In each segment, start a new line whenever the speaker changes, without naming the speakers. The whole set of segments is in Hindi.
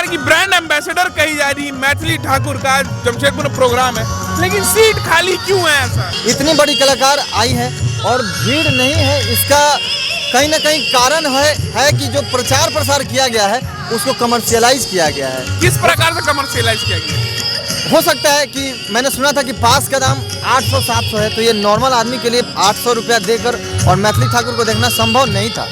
प्रकार की ब्रांड एम्बेसडर कही जा रही मैथिली ठाकुर का जमशेदपुर में प्रोग्राम है, लेकिन सीट खाली क्यों है? ऐसा
इतनी बड़ी कलाकार आई है और भीड़ नहीं है, इसका कहीं ना कहीं कारण है कि जो प्रचार प्रसार किया गया है उसको कमर्शियलाइज किया गया है।
किस प्रकार से कमर्शियलाइज किया गया?
हो सकता है कि मैंने सुना था कि पास का दाम 800-700 है, तो ये नॉर्मल आदमी के लिए 800 रुपया देकर और मैथिली ठाकुर को देखना संभव नहीं था।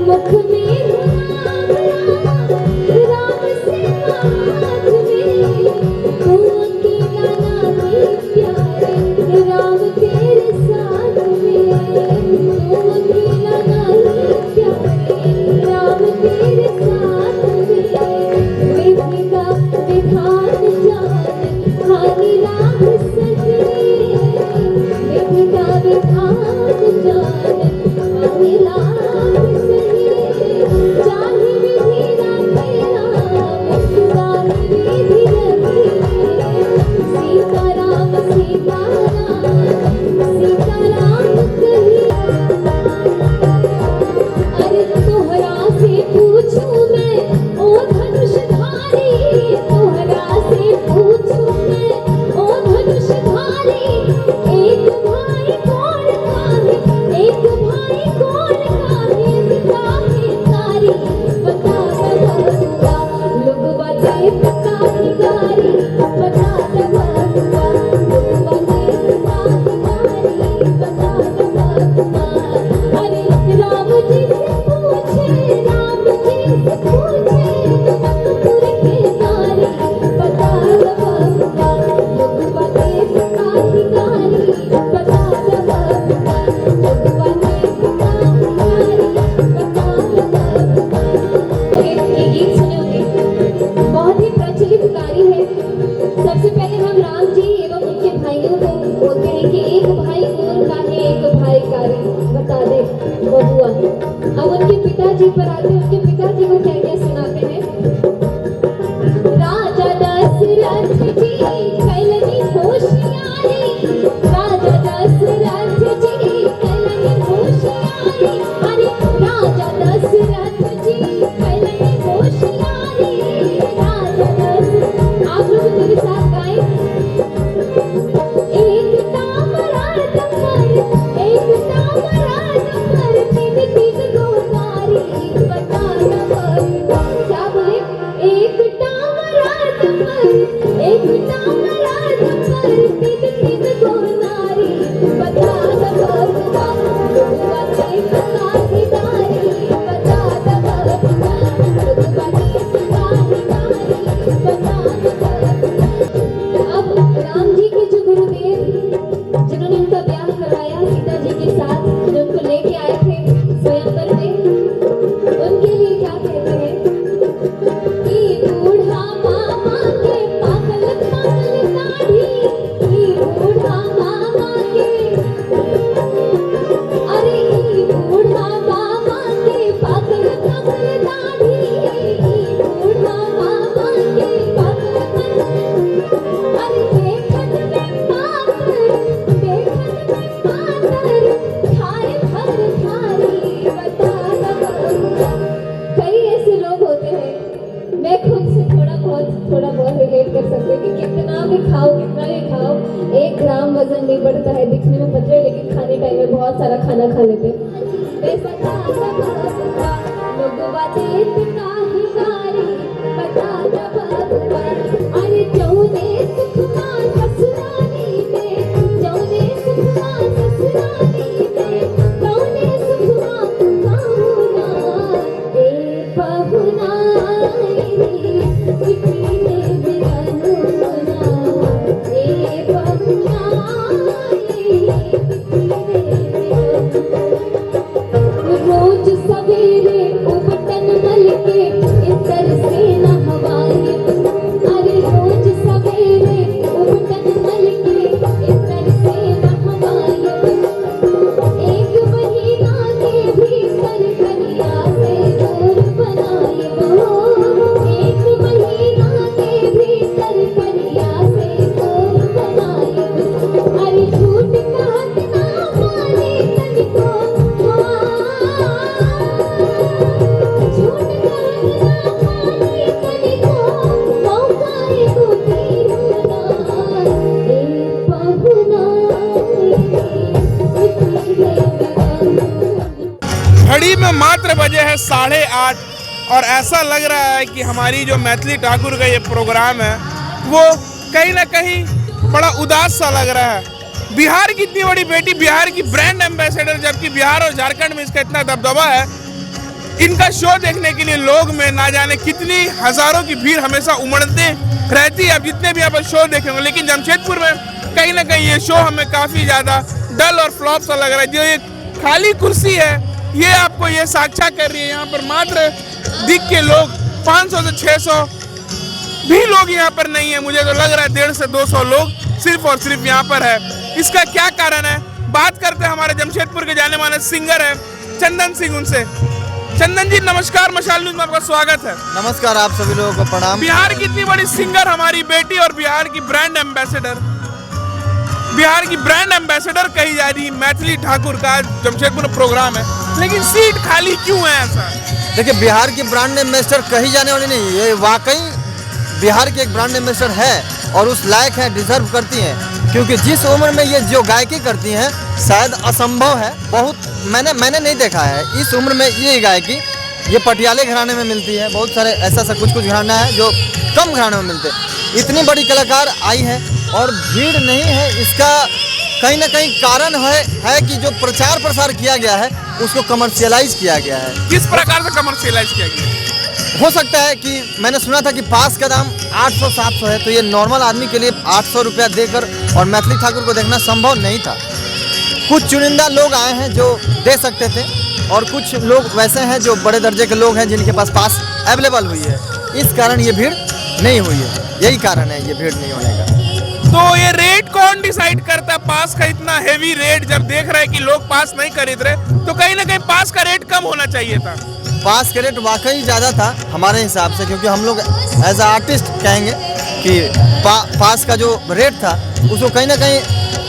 मुख में राम राम से हाथ में तू अकेला नहीं प्यारे राम तेरे साथ में तू अकेला नहीं प्यारे राम तेरे साथ में विधि का विधान जाने हानि लाभ सहे विधि का विधान जाने हानि लाभ सहे चाहे विधि राखे राम चाहे विधि रखे सीताराम सीताराम सीताराम कही अरे तोहरा से पूछूं मैं ओ धनुषधारी तोहरा से पूछूं मैं ओ धनुषधारी एक भाई कौन काहे एक भाई कौन काहे काहे तारी बता दबा लोगवा दे पिता की गारी बता दबा लोगवा दे पिता की गारी बता दबा अरे राम जी से पूछे राम जी से पूछे जनकपुर के नारी बता दबा लोगवा दे पिता की गारी बता दबा लोगवा दे पिता की गारी बता दबा ये गीत सुने होंगे बहुत ही प्रचलित गारी है। सबसे पहले हम राम जी एवं उनके भाइयों को बोलते हैं कि एक भाई कौन काहे एक भाई कारे बता दे बबुआ। अब उनके पिताजी पर आते हैं उनके पिताजी को क्या क्या सुनाते हैं। राजा दशरथ जी कैलनी होशियारी राजा दशरथ जी कैलनी होशियारी अरे राजा दशरथ जी कैलनी होशियारी राजा दशरथ आप लोग मेरे साथ गाएं एक तामरात पर तीन तीन गोदारी बता दबा क्या बोले एक तामरात पर तीन तीन गोदारी बता दबा लोगवा दे पिता की गारी बता दबा लोगवा दे पिता की गारी बता दबा। अब राम जी के जो गुरुदेव जिन्होंने उनका ब्याह करवाया सीता जी के साथ जो उनको लेके आए थे स्वयंवर में उनके लिए क्या कहते हैं कि बूढ़ा मामा के पागल पागल दाढ़ी कि बूढ़ा मामा के अरे बूढ़ा मामा के पागल पागल दाढ़ी बूढ़ा मामा के पागल अरे देखत में मातर खाए भर थारी बता दबा। कई ऐसे लोग होते हैं मैं खुद से थोड़ा बहुत रिलेट कर सकती हूँ कि कितना भी खाओ 1 ग्राम वजन नहीं बढ़ता है दिखने में पतले लेकिन खाने टाइम में बहुत सारा खाना खा लेते हैं। लोगवा दे पिता ही गारी बता दबा अरे जौने सुखमा ससुराली में जौने सुखमा ससुराली में जौने सुखमा पाहुना ए पाहुना इतने बिरनुना ए पाहुना रोज सवेरे उबटन मल के इतर से नहवाए अरे रोज सवेरे उबटन मल के इतर से नहवाए एक महीना के भीतर करिया से दूर बनाए एक महीना के भीतर करिया से दूर बनाए अरे झूठ कहत ना माने तनिको झूठ कहत ना माने तनिको मौका एको तीरुना ए पहुना
घड़ी में मात्र बजे है 8:30 और ऐसा लग रहा है कि हमारी जो मैथिली ठाकुर का ये प्रोग्राम है वो कहीं ना कहीं बड़ा उदास सा लग रहा है। बिहार की इतनी बड़ी बेटी, बिहार की ब्रांड एम्बेसडर, जबकि बिहार और झारखंड में इसका इतना दबदबा है, इनका शो देखने के लिए लोग में ना जाने कितनी हजारों की भीड़ हमेशा उमड़ते रहती है। अब जितने भी यहाँ पर शो देखेंगे, लेकिन जमशेदपुर में कहीं ना कहीं ये शो हमें काफी ज्यादा डल और फ्लॉप सा लग रहा है। जो ये खाली कुर्सी है ये आपको ये साक्षा कर रही है। यहाँ पर मात्र दिख के लोग 500 से 600 भी लोग यहाँ पर नहीं है। मुझे तो लग रहा है 150 से 200 लोग सिर्फ और सिर्फ यहाँ पर है। इसका क्या कारण है, बात करते हैं हमारे जमशेदपुर के जाने माने सिंगर है चंदन सिंह, उनसे। चंदन जी नमस्कार, मशाल न्यूज में आपका स्वागत है।
नमस्कार, आप सभी लोगों को प्रणाम।
बिहार की इतनी बड़ी सिंगर हमारी बेटी और बिहार की ब्रांड एम्बेसडर कही जा रही मैथिली ठाकुर का जमशेदपुर प्रोग्राम है, लेकिन सीट खाली क्यों है ऐसा?
देखिए, बिहार की ब्रांड एम्बेसडर कही जाने वाली नहीं, ये वाकई बिहार की एक ब्रांड एम्बेसडर है और उस लायक है, डिजर्व करती हैं। क्योंकि जिस उम्र में ये जो गायकी करती हैं शायद असंभव है, बहुत मैंने नहीं देखा है इस उम्र में ये गायकी। ये पटियाले घराने में मिलती है, बहुत सारे ऐसा कुछ घराना है जो कम घराने में मिलते हैं। इतनी बड़ी कलाकार आई है और भीड़ नहीं है, इसका कहीं ना कहीं कारण है कि जो प्रचार प्रसार किया गया है उसको कमर्शियलाइज किया गया है।
किस प्रकार से कमर्शियलाइज किया गया?
हो सकता है कि मैंने सुना था कि पास का दाम 800-700 है, तो ये नॉर्मल आदमी के लिए 800 रुपया देकर और मैथिली ठाकुर को देखना संभव नहीं था। कुछ चुनिंदा लोग आए हैं जो दे सकते थे और कुछ लोग वैसे हैं जो बड़े दर्जे के लोग हैं जिनके पास अवेलेबल हुई है, इस कारण ये भीड़ नहीं हुई है। यही कारण है ये भीड़ नहीं होने का।
तो ये रेट कौन डिसाइड करता है? पास का इतना हेवी रेट जब देख रहे हैं कि लोग पास नहीं खरीद रहे, तो कहीं ना कहीं पास का रेट कम होना चाहिए था।
पास का रेट वाकई ज़्यादा था हमारे हिसाब से, क्योंकि हम लोग एज आ आर्टिस्ट कहेंगे कि पास का जो रेट था उसको कहीं ना कहीं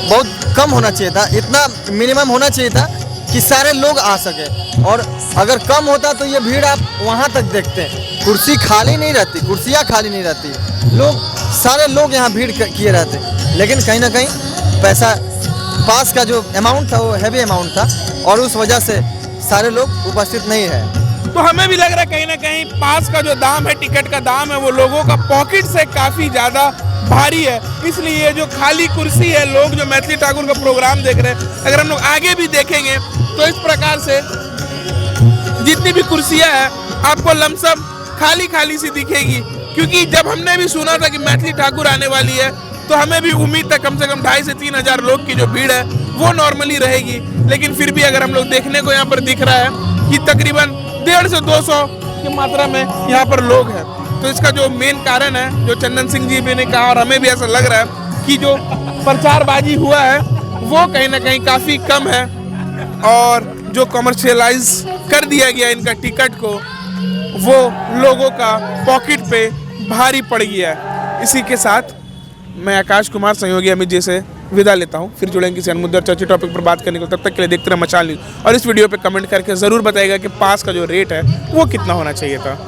बहुत कम होना चाहिए था। इतना मिनिमम होना चाहिए था कि सारे लोग आ सके, और अगर कम होता तो ये भीड़ आप वहाँ तक देखते हैं, कुर्सियाँ खाली नहीं रहती, सारे लोग यहाँ भीड़ किए रहते। लेकिन कहीं ना कहीं पैसा, पास का जो अमाउंट था वो हैवी अमाउंट था और उस वजह से सारे लोग उपस्थित नहीं है।
तो हमें भी लग रहा है कहीं ना कहीं पास का जो दाम है, टिकट का दाम है, वो लोगों का पॉकेट से काफी ज्यादा भारी है। इसलिए ये जो खाली कुर्सी है, लोग जो मैथिली ठाकुर का प्रोग्राम देख रहे हैं, अगर हम लोग आगे भी देखेंगे तो इस प्रकार से जितनी भी कुर्सियां हैं आपको लमसम खाली सी दिखेगी। क्योंकि जब हमने भी सुना था कि मैथिली ठाकुर आने वाली है तो हमें भी उम्मीद था कम से कम 2,500 से 3,000 लोग की जो भीड़ है वो नॉर्मली रहेगी। लेकिन फिर भी अगर हम लोग देखने को यहाँ पर दिख रहा है कि तकरीबन 150 से 200 की मात्रा में यहाँ पर लोग हैं। तो इसका जो मेन कारण है, जो चंदन सिंह जी भी ने कहा और हमें भी ऐसा लग रहा है कि जो प्रचारबाजी हुआ है वो कहीं ना कहीं काफ़ी कम है, और जो कमर्शियलाइज कर दिया गया इनका टिकट को, वो लोगों का पॉकेट पे भारी पड़ गया है। इसी के साथ मैं आकाश कुमार, सहयोगी अमित जी से विदा लेता हूं। फिर जुड़ेंगे किसी मुद्दे और चर्चित टॉपिक पर बात करने को। तब तक के लिए देखते रहे मशाल न्यूज, और इस वीडियो पे कमेंट करके ज़रूर बताइएगा कि पास का जो रेट है वो कितना होना चाहिए था।